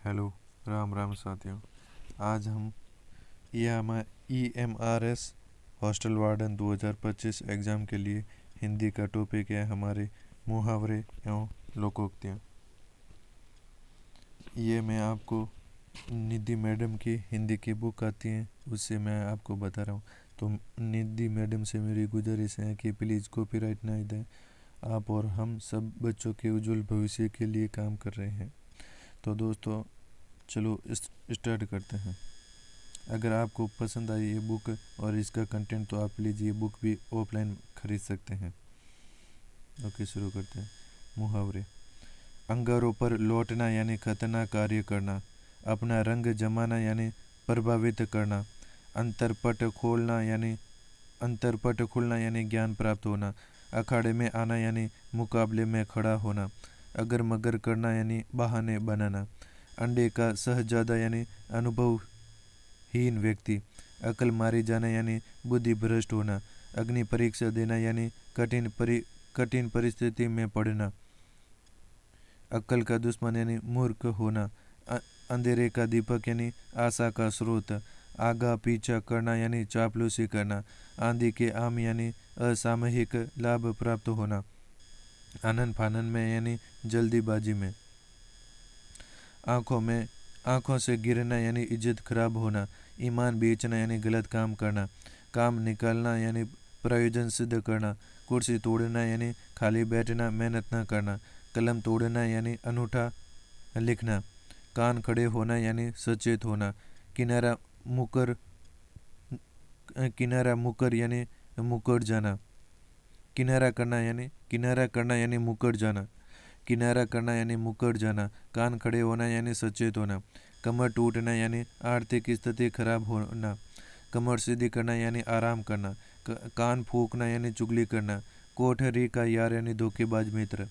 Hello. Ram Ram साथियों। आज हम EMRS हॉस्टल वार्डन 2025 एग्ज़ाम के लिए हिंदी का टॉपिक है हमारे मुहावरे एवं लोकोक्तियाँ। ये मैं आपको निधि मैडम की हिंदी की बुक आती है उससे मैं आपको बता रहा हूँ। तो निधि मैडम से मेरी गुजारिश है कि प्लीज़ कॉपीराइट नहीं दें। आप और हम सब बच्चों के उज्जवल भविष्य के लिए काम कर रहे हैं। तो दोस्तों चलो स्टार्ट करते हैं। अगर आपको पसंद आई ये बुक और इसका कंटेंट तो आप प्लीज़ ये बुक भी ऑफलाइन खरीद सकते हैं। ओके, शुरू करते हैं। मुहावरे। अंगारों पर लौटना यानी खतरनाक कार्य करना। अपना रंग जमाना यानी प्रभावित करना। अंतरपट खोलना यानी अंतरपट खुलना यानी ज्ञान प्राप्त होना। अखाड़े में आना यानी मुकाबले में खड़ा होना। अगर मगर करना यानी बहाने बनाना। अंडे का शहजादा यानी अनुभवहीन व्यक्ति। अकल मारी जाना यानी बुद्धि भ्रष्ट होना। अग्नि परीक्षा देना यानी कठिन परिस्थिति में पड़ना। अक्ल का दुश्मन यानी मूर्ख होना। अंधेरे का दीपक यानी आशा का स्रोत। आगा पीछा करना यानी चापलूसी करना। आंधी के आम यानी असामयिक लाभ प्राप्त होना। आनन फानन में यानी जल्दीबाजी में। आंखों से गिरना यानी इज्जत खराब होना। ईमान बेचना यानी गलत काम करना। काम निकालना यानी प्रयोजन सिद्ध करना। कुर्सी तोड़ना यानी खाली बैठना, मेहनत न करना। कलम तोड़ना यानी अनूठा लिखना। कान खड़े होना यानी सचेत होना। किनारा मुकर किनारा मुकर यानी मुकर जाना। किनारा करना यानी मुकर जाना। किनारा करना यानी मुकर जाना। कान खड़े होना यानी सचेत होना। कमर टूटना यानी आर्थिक स्थिति खराब होना। कमर सीधी करना यानी आराम करना। कान फूकना यानी चुगली करना। कोठरी का यार यानी धोखेबाज मित्र।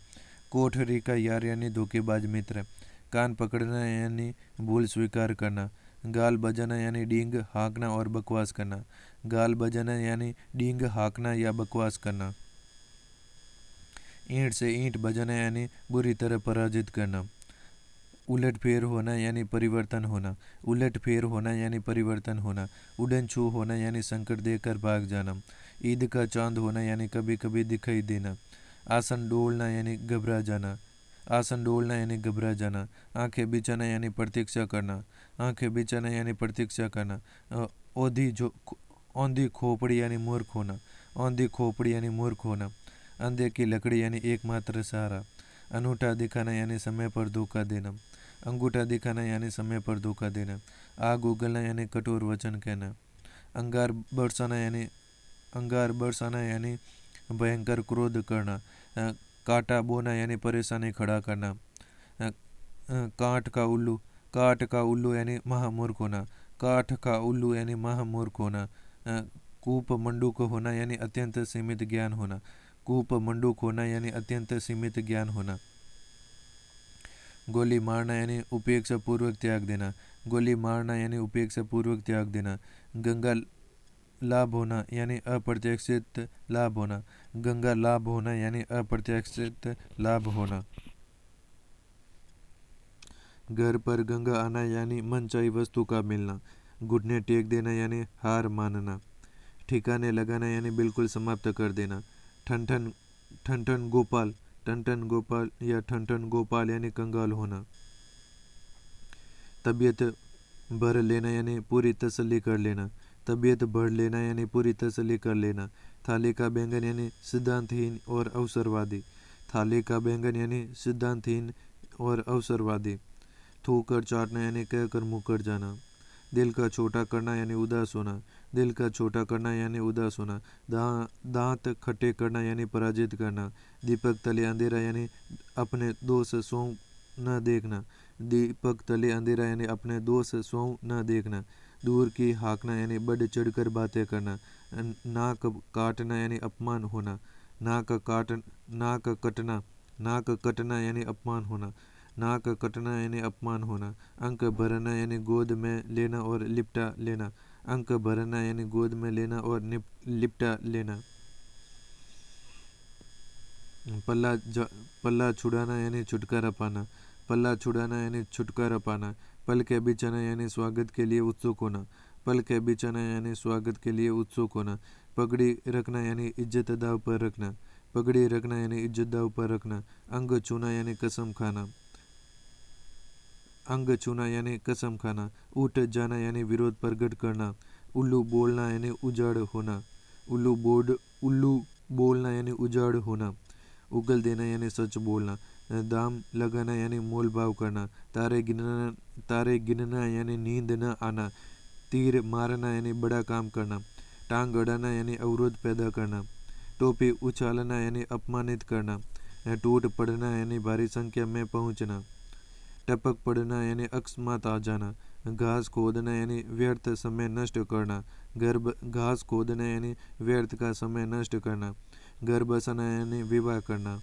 कोठरी का यार यानी धोखेबाज मित्र। कान पकड़ना यानी भूल स्वीकार करना। गाल बजाना यानी डींग हाँकना और बकवास करना। गाल बजाना यानी डींग हाँकना या बकवास करना। ईंट से ईंट बजाना यानी बुरी तरह पराजित करना। उलट फेर होना यानी परिवर्तन होना। उलट फेर होना यानी परिवर्तन होना। उड़न छू होना यानी संकट देकर भाग जाना। ईद का चांद होना यानी कभी कभी दिखाई देना। आसन डोलना यानी घबरा जाना। आसन डोलना यानी घबरा जाना। आंखें बिछाना यानी प्रतीक्षा करना। आंखें बिछाना यानी प्रतीक्षा करना। औंधी जो औंधी खोपड़ी यानी मूर्ख होना। औंधी खोपड़ी यानी मूर्ख होना। अंधे की लकड़ी यानी एकमात्र सहारा। अनूठा दिखाना यानी समय पर धोखा देना। अंगूठा दिखाना यानी समय पर धोखा देना। आग उगलना यानी कठोर वचन कहना। अंगार बरसाना यानी भयंकर क्रोध करना। काटा बोना यानी परेशानी खड़ा करना। काठ का उल्लू यानी महामूर्ख होना। काठ का उल्लू यानी महामूर्ख होना। कूप मंडूक होना यानी अत्यंत सीमित ज्ञान होना। कूप मंडूक होना यानी अत्यंत सीमित ज्ञान होना। गोली मारना यानी उपेक्षा पूर्वक त्याग देना। गोली मारना यानी उपेक्षा पूर्वक त्याग देना। गंगा लाभ होना यानी अप्रत्याशित लाभ होना। गंगा लाभ होना यानी अप्रत्याशित लाभ होना। घर पर गंगा आना यानी मनचाही वस्तु का मिलना। घुटने टेक देना यानी हार मानना। ठिकाने लगाना यानी बिल्कुल समाप्त कर देना। ठन ठन गोपाल या ठन गोपाल यानी कंगाल होना। तबीयत भर लेना यानी पूरी तसल्ली कर लेना। तबीयत भर लेना यानी पूरी तसल्ली कर लेना। थाली का बैंगन यानी सिद्धांतहीन और अवसरवादी। थाली का बैंगन यानी सिद्धांतहीन और अवसरवादी। थूकर चाटना यानी कहकर मुकर जाना। दिल का छोटा करना यानी उदास होना। दिल का छोटा करना यानी उदास होना। दांत खट्टे करना यानी पराजित करना। दीपक तले अंधेरा यानी अपने दोष स्वयं न देखना। दीपक तले अंधेरा यानी अपने दोष स्वयं न देखना। दूर की हाँकना यानी बढ़ चढ़कर बातें करना। नाक काटना यानी अपमान होना। नाक कटना यानी अपमान होना। नाक कटना यानी अपमान होना। अंक भरना यानी गोद में लेना और लिपटा लेना। अंक भरना यानी गोद में लेना और लिपटा लेना। पल्ला छुड़ाना यानी छुटकारा पाना। पल्ला छुड़ाना यानी छुटकारा पाना। पल के बिछाना यानी स्वागत के लिए उत्सुक होना। पल के बिछाना यानी स्वागत के लिए उत्सुक होना। पगड़ी रखना यानी इज्जत दाव पर रखना। पगड़ी रखना यानी इज्जत दाव पर रखना। अंग छूना यानी कसम खाना। अंग छूना यानी कसम खाना। उठ जाना यानी विरोध प्रकट करना। उल्लू बोलना यानी उजाड़ होना। उल्लू बोलना यानी उजाड़ होना। उगल देना यानी सच बोलना। दाम लगाना यानी मोल भाव करना। तारे गिनना यानी नींद न आना। तीर मारना यानी बड़ा काम करना। टांग अड़ाना यानी अवरोध पैदा करना। टोपी उछालना यानी अपमानित करना। टूट पड़ना यानी भारी संख्या में पहुंचना। टपक पड़ना यानी अकस्मात आ जाना। घास खोदना यानी व्यर्थ समय नष्ट करना। घास खोदना यानी व्यर्थ का समय नष्ट करना। घर बसाना यानी विवाह करना।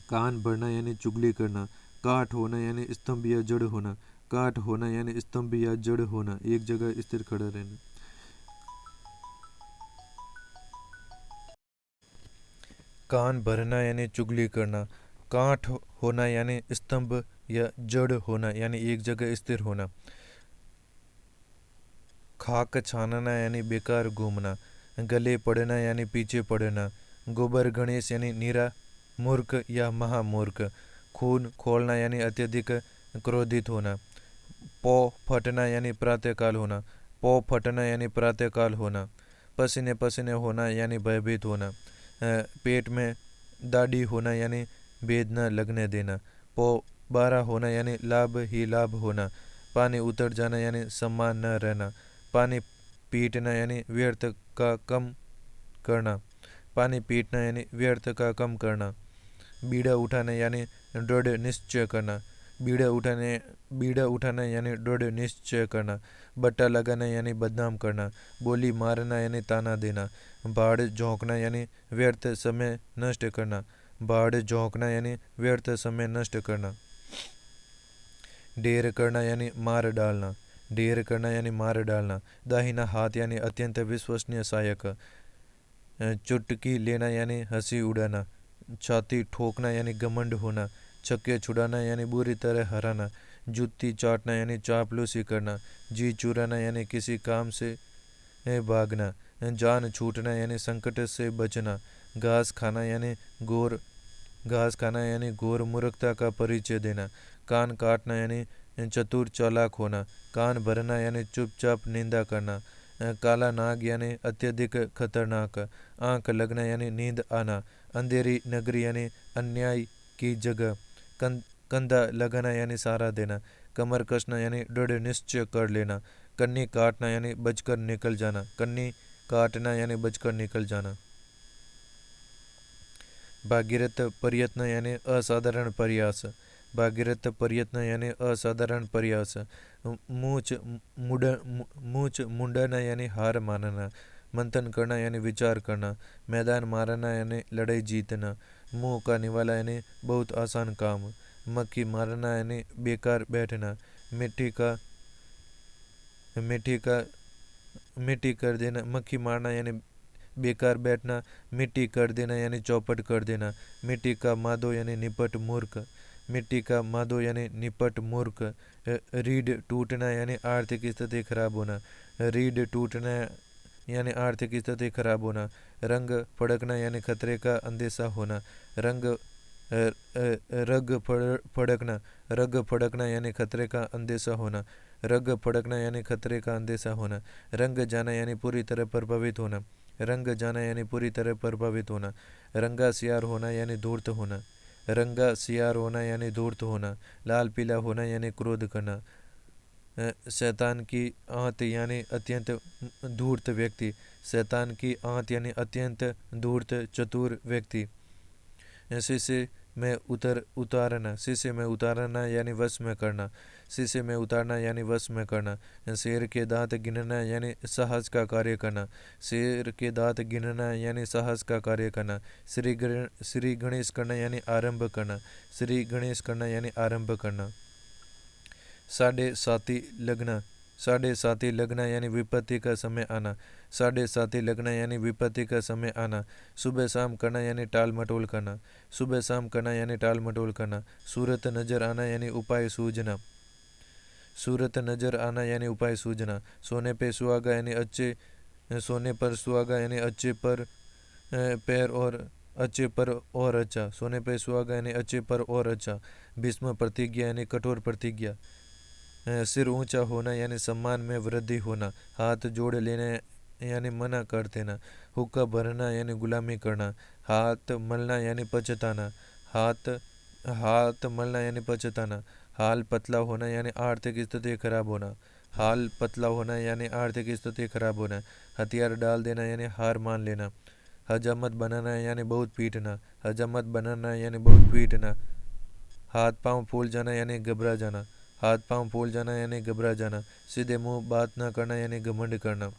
कान भरना यानी चुगली करना। काठ होना यानी स्तंभ या जड़ होना। काठ होना यानी स्तंभ या जड़ होना, एक जगह स्थिर खड़ा रहना। कान भरना यानी चुगली करना। काठ होना यानी स्तंभ या जड़ होना यानी एक जगह स्थिर होना। खाक छानना यानी बेकार घूमना। गले पड़ना यानी पीछे पड़ना। गोबर गणेश यानी नीरा मूर्ख या महामूर्ख। खून खोलना यानी अत्यधिक क्रोधित होना। पौ फटना यानी प्रातःकाल होना। पौ फटना यानी प्रातःकाल होना। पसीने पसीने होना यानी भयभीत होना। पेट में दाढ़ी होना यानी भेद न लगने देना। पौ बारा होना यानी लाभ ही लाभ होना। पानी उतर जाना यानी सम्मान न रहना। पानी पीटना यानी व्यर्थ का कम करना। पानी पीटना यानी व्यर्थ का कम करना। बीड़ा उठाना यानी दृढ़ निश्चय करना। बीड़ा उठाना यानी दृढ़ निश्चय करना। बट्टा लगाना यानी बदनाम करना। बोली मारना यानी ताना देना। बाढ़ झोंकना यानी व्यर्थ समय नष्ट करना। बाढ़ झोंकना यानी व्यर्थ समय नष्ट करना। ढेर करना यानी मार डालना। ढेर करना यानी मार डालना। दाहिना हाथ यानी अत्यंत विश्वसनीय सहायक। चुटकी लेना यानी हंसी उड़ाना। छाती ठोकना यानी घमंड होना। छक्के छुड़ाना यानी बुरी तरह हराना। जुत्ती चाटना यानी चापलूसी करना। जी चुराना यानी किसी काम से भागना। जान छूटना यानी संकट से बचना। घास खाना यानी घोर मूर्खता का परिचय देना। कान काटना यानी चतुर चालाक होना। कान भरना यानी चुपचाप निंदा करना। काला नाग यानी अत्यधिक खतरनाक। आंख लगना यानी नींद आना। अंधेरी नगरी यानी अन्याय की जगह। कंधा लगाना यानी सहारा देना। कमर कसना यानी दृढ़ निश्चय कर लेना। कन्नी काटना यानी बचकर निकल जाना। कन्नी काटना यानी बचकर निकल जाना। भागीरथ प्रयत्न यानी असाधारण प्रयास। भागीरथ प्रयत्न यानी असाधारण प्रयास। मूछ मुंडना यानी हार मानना। मंथन करना यानी विचार करना। मैदान मारना यानी लड़ाई जीतना। मुंह का निवाला यानी बहुत आसान काम। मक्खी मारना यानी बेकार बैठना। मिट्टी कर देना। मक्खी मारना यानी बेकार बैठना। मिट्टी कर देना यानी चौपट कर देना। मिट्टी का मादो यानी निपट मूर्ख। मिट्टी का मादो यानी निपट मूर्ख। रीढ़ टूटना यानी आर्थिक स्थिति खराब होना। रीढ़ टूटना यानी आर्थिक स्थिति खराब होना। रंग फड़कना यानी खतरे का अंदेशा होना। रग फड़कना यानी खतरे का अंदेशा होना। रग फड़कना यानी खतरे का अंदेशा होना। रंग जाना यानी पूरी तरह प्रभावित होना। रंग जाना यानी पूरी तरह प्रभावित होना। रंगा सियार होना यानी धूर्त होना। रंगा सियार होना यानी धूर्त होना। लाल पीला होना यानी क्रोध करना। शैतान की आंत यानी अत्यंत धूर्त व्यक्ति। शैतान की आंत यानी अत्यंत धूर्त चतुर व्यक्ति। शीशे में उतारना। शीशे में उतारना यानी वश में करना। शीशे में उतारना यानी वश में करना। शेर के दांत गिनना यानी साहस का कार्य करना। शेर के दांत गिनना यानी साहस का कार्य करना। श्री गणेश करना यानी आरंभ करना। श्री गणेश करना यानी आरंभ करना। साढ़े साती लगना। साढ़े साथी लगना यानी विपत्ति का समय आना। साढ़े साथी लगना यानी विपत्ति का समय आना। सुबह शाम करना यानी टाल मटोल करना। सुबह शाम करना यानी टाल मटोल करना। सूरत नजर आना यानी उपाय सूझना। सूरत नजर आना यानी उपाय सूझना। सोने पे सुहागा यानी अच्छे, सोने पर सुहागा यानी अच्छे पर पैर और अच्छे पर और अच्छा। सोने पे सुहागा यानी अच्छे पर और अच्छा। भीष्म प्रतिज्ञा यानी कठोर प्रतिज्ञा। सिर ऊंचा होना यानी सम्मान में वृद्धि होना। हाथ जोड़ लेना यानी मना कर देना। हुक्का भरना यानी गुलामी करना। हाथ मलना यानी पछताना। हाथ हाथ मलना यानी पछताना। हाल पतला होना यानी आर्थिक स्थिति खराब होना। हाल पतला होना यानी आर्थिक स्थिति खराब होना। हथियार डाल देना यानी हार मान लेना। हजामत बनाना यानी बहुत पीटना। हजामत बनाना यानी बहुत पीटना। हाथ पांव फूल जाना यानी घबरा जाना। हाथ पांव फूल जाना यानी घबरा जाना। सीधे मुंह बात ना करना यानी घमंड करना।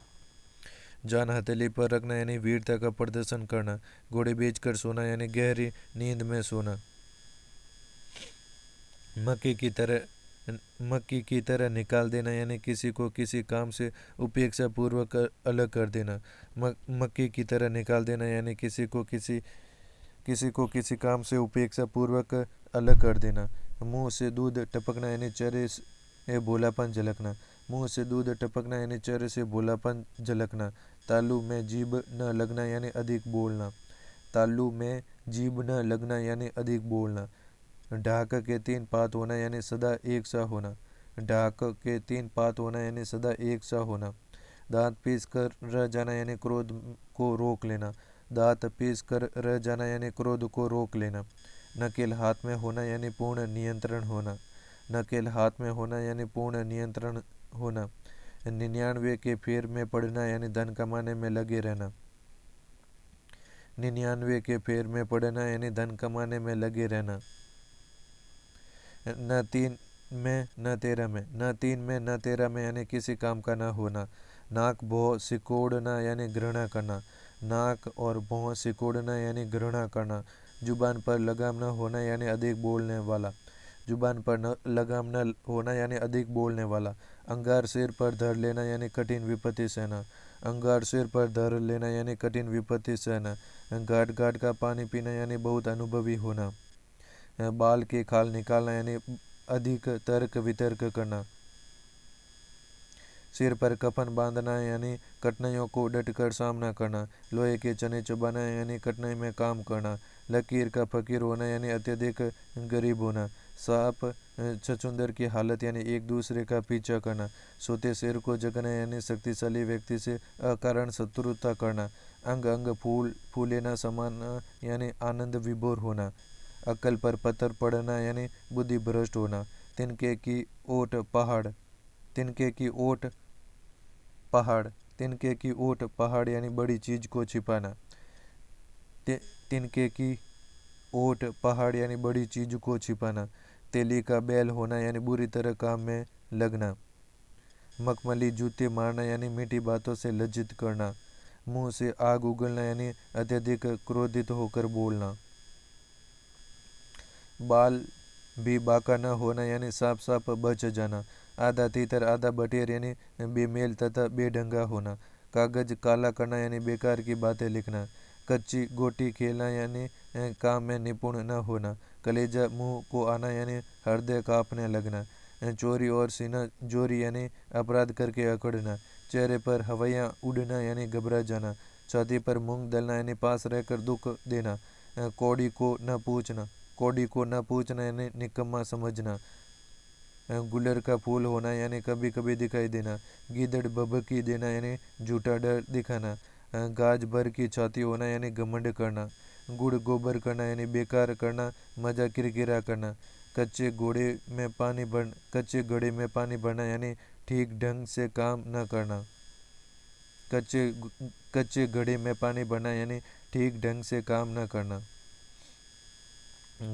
जान हथेली पर रखना यानी वीरता का प्रदर्शन करना। घोड़े बेचकर सोना यानी गहरी नींद में सोना। मक्की की तरह निकाल देना यानी किसी को किसी काम से उपेक्षा पूर्वक अलग कर देना। मक्की की तरह निकाल देना यानी किसी को किसी काम से उपेक्षा पूर्वक अलग कर देना। मुंह से दूध टपकना यानी चेहरे से भोलापन झलकना। मुंह से दूध टपकना यानी चेहरे से भोलापन झलकना। तालू में जीभ न लगना यानी अधिक बोलना। तालू में जीभ न लगना यानी अधिक बोलना। ढाक के 3 पात होना यानी सदा एक सा होना। ढाक के 3 पात होना यानी सदा एक सा होना। दांत पीस कर रह जाना यानी क्रोध को रोक लेना। दांत पीस कर रह जाना यानी क्रोध को रोक लेना। नकेल हाथ में होना यानी पूर्ण नियंत्रण होना। नकेल हाथ में होना यानी पूर्ण नियंत्रण होना। 99 के फेर में पड़ना यानी धन कमाने में लगे रहना। 99 के फेर में पड़ना यानी धन कमाने में लगे रहना। न 3 में न 13 में। न 3 में न 13 में यानी किसी काम का न होना। नाक भौं सिकोड़ना यानी घृणा करना। नाक और भौं सिकोड़ना यानी घृणा करना। जुबान पर लगाम न होना यानी अधिक बोलने वाला। जुबान पर लगाम न होना यानी अधिक बोलने वाला। अंगार सिर पर धर लेना यानी कठिन विपत्ति सहना। अंगार सिर पर धर लेना यानी कठिन विपत्ति सहना। घाट घाट का पानी पीना यानी बहुत अनुभवी होना। बाल के खाल निकालना यानी अधिक तर्क वितर्क करना। सिर पर कफन बांधना यानी कठिनाइयों को डटकर सामना करना। लोहे के चने चबाना यानी कठिनाई में काम करना। लकीर का फकीर होना यानी अत्यधिक गरीब होना। सांप छछूंदर की हालत यानी एक दूसरे का पीछा करना। सोते शेर को जगाना यानी शक्तिशाली व्यक्ति से अकारण शत्रुता करना। अंग अंग फूले न समाना यानी आनंद विभोर होना। अक्ल पर पत्थर पड़ना यानी बुद्धि भ्रष्ट होना। तिनके की ओट पहाड़। तिनके की ओट पहाड़। तिनके की ओट पहाड़ यानी बड़ी चीज को छिपाना। तिनके की ओट पहाड़ यानी बड़ी चीज को छिपाना। तेली का बैल होना यानी बुरी तरह काम में लगना। मखमली जूते मारना यानी मीठी बातों से लज्जित करना। मुंह से आग उगलना यानी अत्यधिक क्रोधित होकर बोलना। बाल भी बाका न होना यानी साफ साफ बच जाना। आधा तीतर आधा बटेर यानी बेमेल तथा बेढंगा होना। कागज काला करना यानी बेकार की बातें लिखना। कच्ची गोटी खेलना यानी काम में निपुण न होना। कलेजा मुंह को आना यानी हृदय कांपने लगना। चोरी और सीना जोरी यानी अपराध करके अकड़ना। चेहरे पर हवाइयाँ उड़ना यानी घबरा जाना। छाती पर मूंग दलना यानी पास रहकर दुख देना। कौड़ी को न पूछना। कौड़ी को न पूछना यानी निकम्मा समझना। गुलर का फूल होना यानी कभी कभी दिखाई देना। गीदड़ भभकी देना यानी झूठा डर दिखाना। गाज भर की छाती होना यानी घमंड करना। गुड़ गोबर करना यानी बेकार करना, मजा किरकिरा करना। कच्चे घड़े में पानी भरना यानी ठीक ढंग से काम न करना। कच्चे घड़े में पानी भरना यानी ठीक ढंग से काम न करना।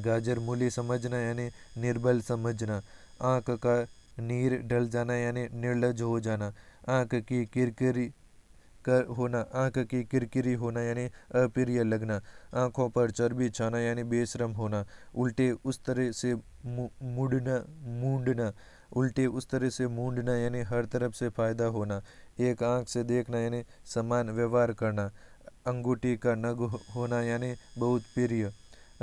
गाजर मूली समझना यानी निर्बल समझना। आंख का नीर ढल जाना यानी निर्लज हो जाना। आंख की किरकिरी होना यानी अप्रिय लगना। आंखों पर चर्बी छाना यानी बेशरम होना। उल्टे उस तरह से मूंडना। उल्टी उस तरह से मूंडना यानी हर तरफ से फायदा होना। एक आंख से देखना यानी समान व्यवहार करना। अंगूठी का नग होना यानी बहुत प्रिय।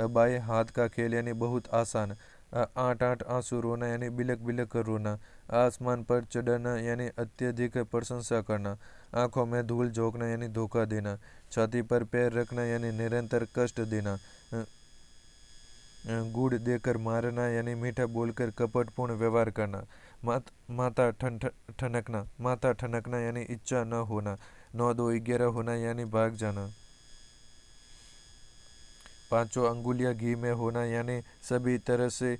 बाएं हाथ का खेल यानी बहुत आसान। आठ आठ आंसू रोना यानी बिलक बिलक कर रोना। आसमान पर चढ़ना यानी अत्यधिक प्रशंसा करना। आंखों में धूल झोंकना यानी धोखा देना। छाती पर पैर रखना यानी निरंतर कष्ट देना। गुड़ देकर मारना यानी मीठा बोलकर कपटपूर्ण व्यवहार करना। माथा ठनकना यानी इच्छा न होना। 9 2 11 होना यानी भाग जाना। पांचों अंगुलियां घी में होना यानी सभी तरह से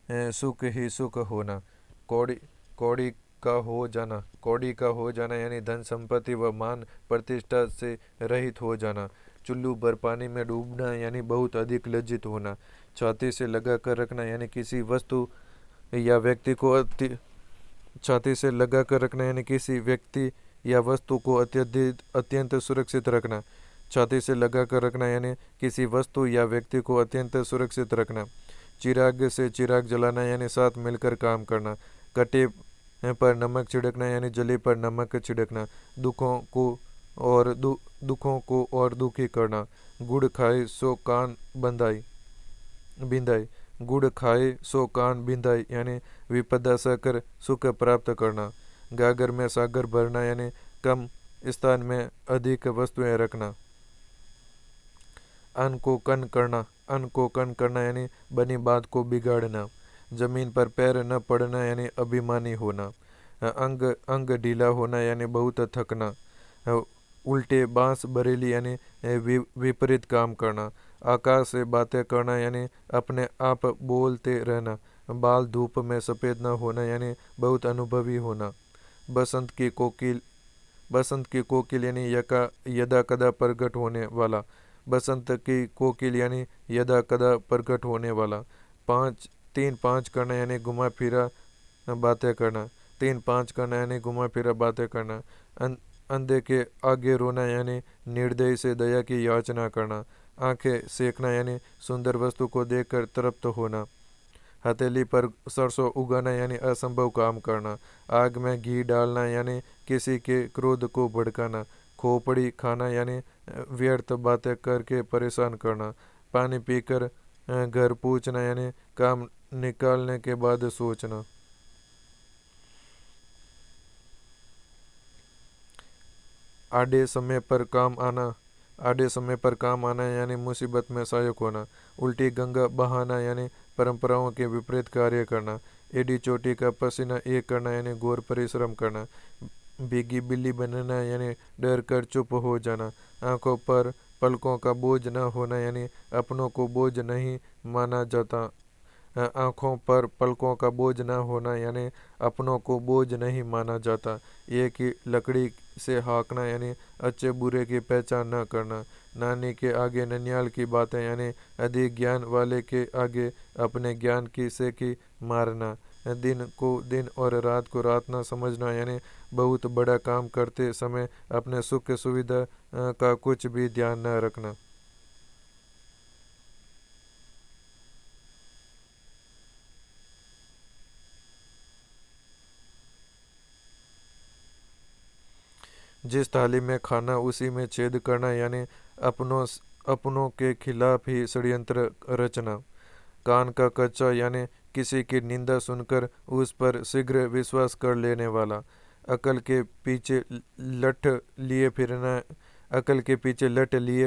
सुख ही सुख होना। कौड़ी कौड़ी कौड़ी का हो जाना यानी धन संपत्ति व मान प्रतिष्ठा से रहित हो जाना। चुल्लू भर पानी में डूबना यानी बहुत अधिक लज्जित होना। छाती से लगा कर रखना यानी किसी वस्तु या व्यक्ति को छाती से लगा कर रखना यानी किसी व्यक्ति या वस्तु को अत्यंत सुरक्षित रखना। छाती से लगा कर रखना यानी किसी वस्तु या व्यक्ति को अत्यंत सुरक्षित रखना। चिराग से चिराग जलाना यानी साथ मिलकर काम करना। कटे पर नमक छिड़कना यानी जली पर नमक छिड़कना। दुखों को और दुखी करना। गुड़ खाए सो कान बिंदाई। गुड़ खाए सो कान बिंदाई यानी विपदा सहकर सुख प्राप्त करना। गागर में सागर भरना यानी कम स्थान में अधिक वस्तुएं रखना। अन्न को कन करना यानी बनी बात को बिगाड़ना। जमीन पर पैर न पड़ना यानी अभिमानी होना। अंग ढीला होना यानी बहुत थकना। उल्टे बांस बरेली यानी विपरीत काम करना। आकाश से बातें करना यानी अपने आप बोलते रहना। बाल धूप में सफ़ेद न होना यानी बहुत अनुभवी होना। बसंत की कोकिल यानी यदा कदा प्रकट होने वाला। बसंत की कोकिल यानी यदा कदा प्रकट होने वाला। 3 5 करना यानी घुमा फिरा बातें करना। 3 5 करना यानी घुमा फिरा बातें करना। अंधे के आगे रोना यानी निर्दयी से दया की याचना करना। आंखें सेकना यानी सुंदर वस्तु को देखकर तृप्त होना। हथेली पर सरसों उगाना यानी असंभव काम करना। आग में घी डालना यानी किसी के क्रोध को भड़काना। खोपड़ी खाना यानी व्यर्थ बातें करके परेशान करना। पानी पीकर घर पूछना यानी काम निकालने के बाद सोचना। आड़े समय पर काम आना यानी मुसीबत में सहायक होना। उल्टी गंगा बहाना यानी परंपराओं के विपरीत कार्य करना। एडी चोटी का पसीना एक करना यानी घोर परिश्रम करना। भीगी बिल्ली बनना यानी डर कर चुप हो जाना। आंखों पर पलकों का बोझ न होना यानी अपनों को बोझ नहीं माना जाता। आंखों पर पलकों का बोझ न होना यानी अपनों को बोझ नहीं माना जाता। एक ही लकड़ी से हाँकना यानी अच्छे बुरे की पहचान न करना। नानी के आगे ननियाल की बातें यानी अधिक ज्ञान वाले के आगे अपने ज्ञान की से की मारना। दिन को दिन और रात को रात न समझना यानी बहुत बड़ा काम करते समय अपने सुख सुविधा का कुछ भी ध्यान न रखना। जिस थाली में खाना उसी में छेद करना यानी अपनों के खिलाफ ही षड्यंत्र रचना। कान का कच्चा यानी किसी की निंदा सुनकर उस पर शीघ्र विश्वास कर लेने वाला। अकल के पीछे लट लिए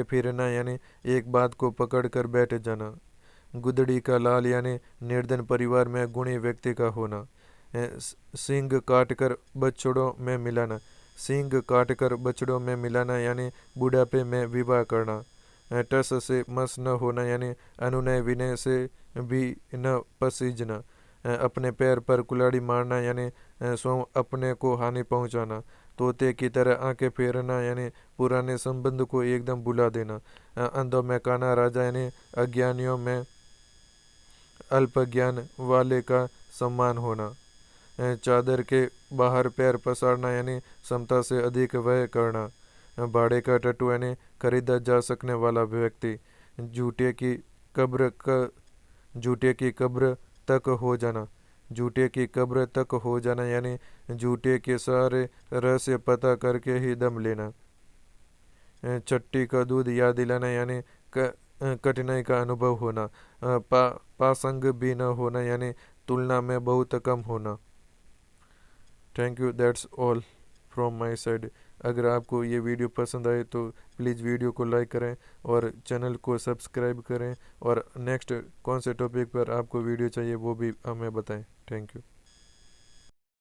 फिरना यानी एक बात को पकड़ कर बैठ जाना। गुदड़ी का लाल यानी निर्धन परिवार में गुणी व्यक्ति का होना। सींग काटकर बछड़ों में मिलाना यानी बुढ़ापे में विवाह करना। टस से मस न होना यानी अनुनय विनय से भी न पसीजना। अपने पैर पर कुल्हाड़ी मारना यानी स्वयं अपने को हानि पहुंचाना। तोते की तरह आंखें फेरना यानी पुराने संबंध को एकदम भुला देना। अंधों में काना राजा यानी अज्ञानियों में अल्प ज्ञान वाले का सम्मान होना। चादर के बाहर पैर पसारना यानी क्षमता से अधिक व्यय करना। भाड़े का टट्टू यानी खरीदा जा सकने वाला व्यक्ति। झूठे की कब्र तक हो जाना। झूठे की कब्र तक हो जाना यानी झूठे के सारे रहस्य पता करके ही दम लेना। चट्टी का दूध याद दिलाना यानी कठिनाई का अनुभव होना। पासंग भी न होना यानी तुलना में बहुत कम होना। Thank you, that's all from my side. अगर आपको ये वीडियो पसंद आए तो प्लीज़ वीडियो को लाइक करें और चैनल को सब्सक्राइब करें, और नेक्स्ट कौन से टॉपिक पर आपको वीडियो चाहिए वो भी हमें बताएं। Thank you.